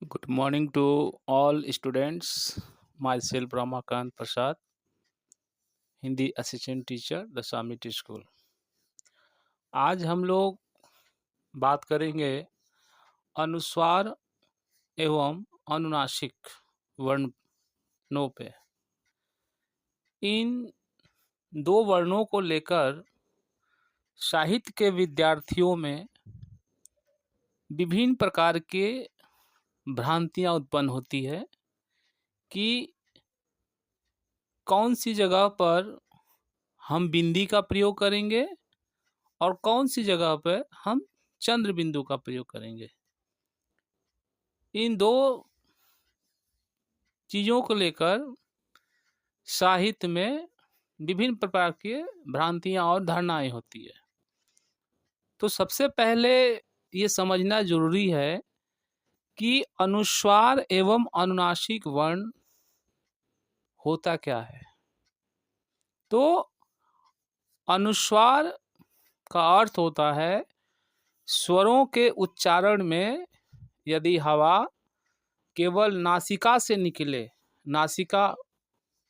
Good morning to all students. Myself Ramakant Prasad, Hindi assistant teacher दशामिटी school. आज हम लोग बात करेंगे अनुस्वार एवं अनुनासिक वर्णों पे। इन दो वर्णों को लेकर साहित्य के विद्यार्थियों में विभिन्न प्रकार के भ्रांतियां उत्पन्न होती है कि कौन सी जगह पर हम बिंदी का प्रयोग करेंगे और कौन सी जगह पर हम चंद्र बिंदु का प्रयोग करेंगे। इन दो चीज़ों को लेकर साहित्य में विभिन्न प्रकार की भ्रांतियां और धारणाएं होती है। तो सबसे पहले ये समझना जरूरी है कि अनुस्वार एवं अनुनासिक वर्ण होता क्या है। तो अनुस्वार का अर्थ होता है स्वरों के उच्चारण में यदि हवा केवल नासिका से निकले, नासिका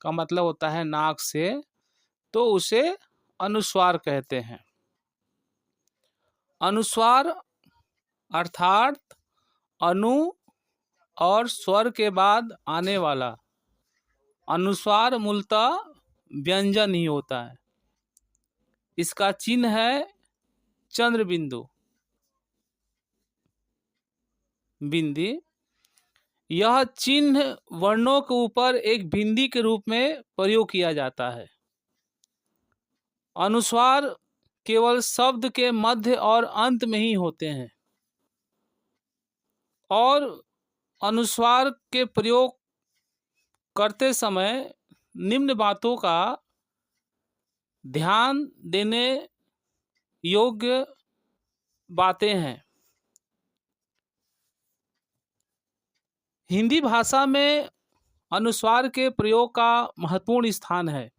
का मतलब होता है नाक से, तो उसे अनुस्वार कहते हैं। अनुस्वार अर्थात अनु और स्वर के बाद आने वाला। अनुस्वार मूलतः व्यंजन ही होता है। इसका चिन्ह है चंद्र बिंदु, बिंदी। यह चिन्ह वर्णों के ऊपर एक बिंदी के रूप में प्रयोग किया जाता है। अनुस्वार केवल शब्द के मध्य और अंत में ही होते हैं और अनुस्वार के प्रयोग करते समय निम्न बातों का ध्यान देने योग्य बातें हैं। हिंदी भाषा में अनुस्वार के प्रयोग का महत्वपूर्ण स्थान है।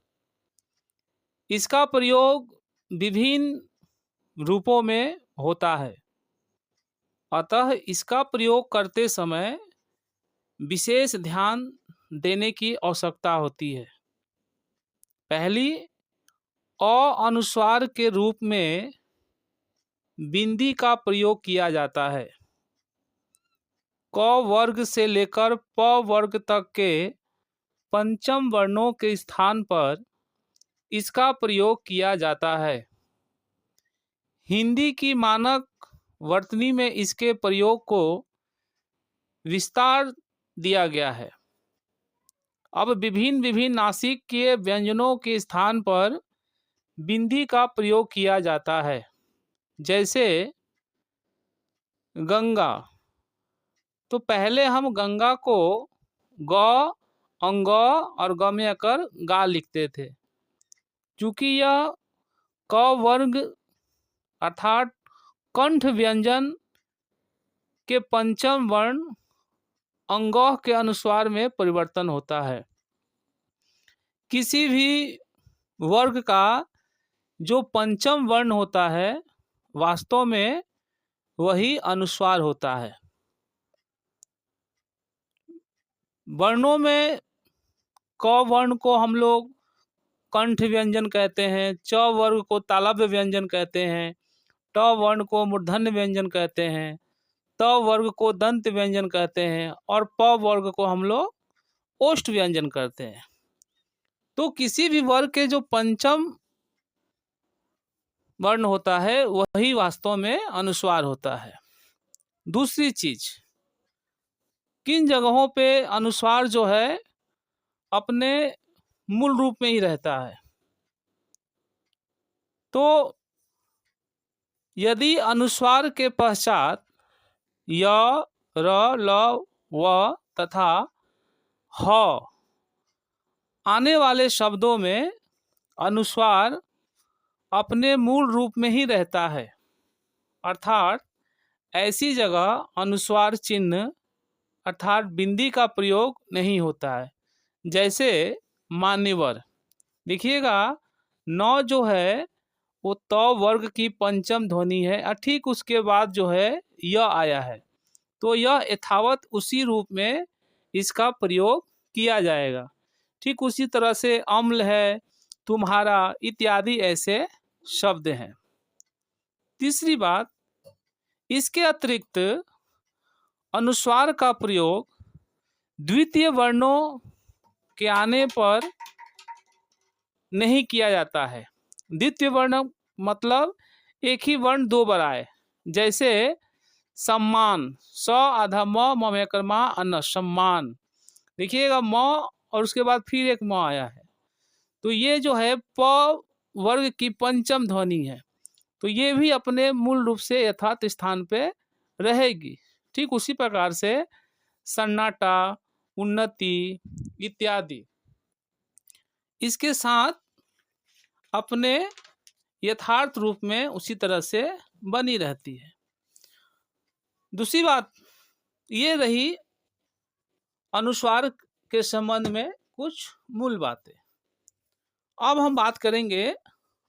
इसका प्रयोग विभिन्न रूपों में होता है, अतः इसका प्रयोग करते समय विशेष ध्यान देने की आवश्यकता होती है। पहली, अ अनुस्वार के रूप में बिंदी का प्रयोग किया जाता है। क वर्ग से लेकर प वर्ग तक के पंचम वर्णों के स्थान पर इसका प्रयोग किया जाता है। हिंदी की मानक वर्तनी में इसके प्रयोग को विस्तार दिया गया है। अब विभिन्न नासिकीय व्यंजनों के स्थान पर बिंदी का प्रयोग किया जाता है। जैसे गंगा, तो पहले हम गंगा को ग, अंग और ग में आकर गा लिखते थे। चूंकि यह क वर्ग अर्थात कंठ व्यंजन के पंचम वर्ण अंगों के अनुस्वार में परिवर्तन होता है। किसी भी वर्ग का जो पंचम वर्ण होता है वास्तव में वही अनुस्वार होता है। वर्णों में क वर्ण को हम लोग कंठ व्यंजन कहते हैं, च वर्ग को तालव्य व्यंजन कहते हैं, ट वर्ण को मूर्धन्य व्यंजन कहते हैं, त वर्ग को दंत व्यंजन कहते हैं और प वर्ग को हम लोग ओष्ठ व्यंजन करते हैं। तो किसी भी वर्ग के जो पंचम वर्ण होता है वही वास्तव में अनुस्वार होता है। दूसरी चीज, किन जगहों पे अनुस्वार जो है अपने मूल रूप में ही रहता है। तो यदि अनुस्वार के पश्चात य, र, ल, व तथा ह आने वाले शब्दों में अनुस्वार अपने मूल रूप में ही रहता है, अर्थात ऐसी जगह अनुस्वार चिन्ह अर्थात बिंदी का प्रयोग नहीं होता है। जैसे मान्यवर, देखिएगा नौ जो है वो त वर्ग की पंचम ध्वनि है और ठीक उसके बाद जो है य आया है। तो यह यथावत उसी रूप में इसका प्रयोग किया जाएगा। ठीक उसी तरह से अम्ल है, तुम्हारा इत्यादि ऐसे शब्द हैं। तीसरी बात, इसके अतिरिक्त अनुस्वार का प्रयोग द्वितीय वर्णों के आने पर नहीं किया जाता है। द्वितीय वर्ण मतलब एक ही वर्ण दो बार आए, जैसे सम्मान, स आधा म मकर मा अन्न सम्मान। देखिएगा म और उसके बाद फिर एक म आया है, तो ये जो है प वर्ग की पंचम ध्वनि है, तो ये भी अपने मूल रूप से यथार्थ स्थान पे रहेगी। ठीक उसी प्रकार से सन्नाटा, उन्नति इत्यादि इसके साथ अपने यथार्थ रूप में उसी तरह से बनी रहती है। दूसरी बात ये रही अनुस्वार के संबंध में कुछ मूल बातें। अब हम बात करेंगे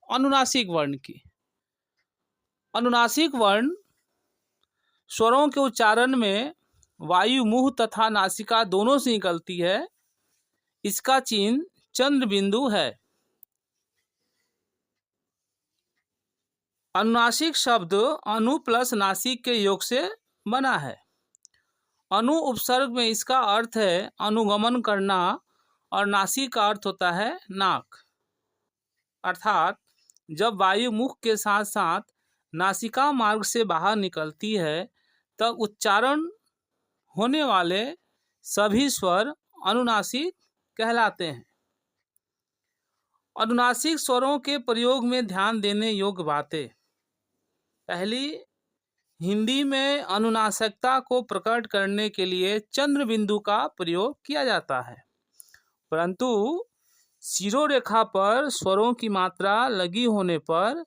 अनुनासिक वर्ण की। अनुनासिक वर्ण स्वरों के उच्चारण में वायु मुंह तथा नासिका दोनों से निकलती है। इसका चिन्ह चंद्र बिंदु है। अनुनासिक शब्द अनु प्लस नासिक के योग से बना है। अनु उपसर्ग में इसका अर्थ है अनुगमन करना और नासिक का अर्थ होता है नाक। अर्थात जब वायु मुख के साथ साथ नासिका मार्ग से बाहर निकलती है तब उच्चारण होने वाले सभी स्वर अनुनासिक कहलाते हैं। अनुनासिक स्वरों के प्रयोग में ध्यान देने योग्य बातें। पहली, हिंदी में अनुनासिकता को प्रकट करने के लिए चंद्र बिंदु का प्रयोग किया जाता है, परंतु शिरोरेखा पर स्वरों की मात्रा लगी होने पर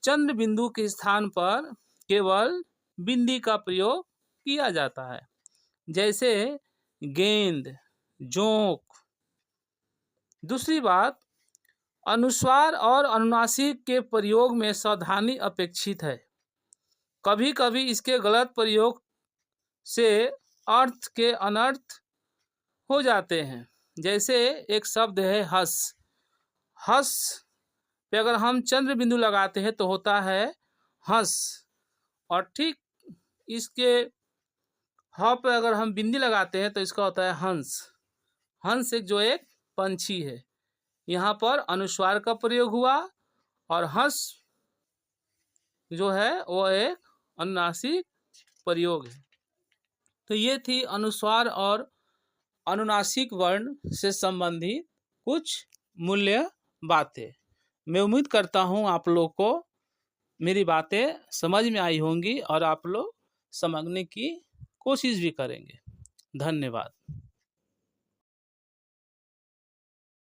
चंद्र बिंदु के स्थान पर केवल बिंदी का प्रयोग किया जाता है, जैसे गेंद, जोंक। दूसरी बात, अनुस्वार और अनुनासिक के प्रयोग में सावधानी अपेक्षित है। कभी कभी इसके गलत प्रयोग से अर्थ के अनर्थ हो जाते हैं। जैसे एक शब्द है हस, हस पे अगर हम चंद्र बिंदु लगाते हैं तो होता है हंस, और ठीक इसके ह पे अगर हम बिंदी लगाते हैं तो इसका होता है हंस। हंस एक पंछी है, यहाँ पर अनुस्वार का प्रयोग हुआ और हंस जो है वो एक अनुनासिक प्रयोग है। तो ये थी अनुस्वार और अनुनासिक वर्ण से संबंधित कुछ मूल्य बातें। मैं उम्मीद करता हूँ आप लोग को मेरी बातें समझ में आई होंगी और आप लोग समझने की कोशिश भी करेंगे। धन्यवाद।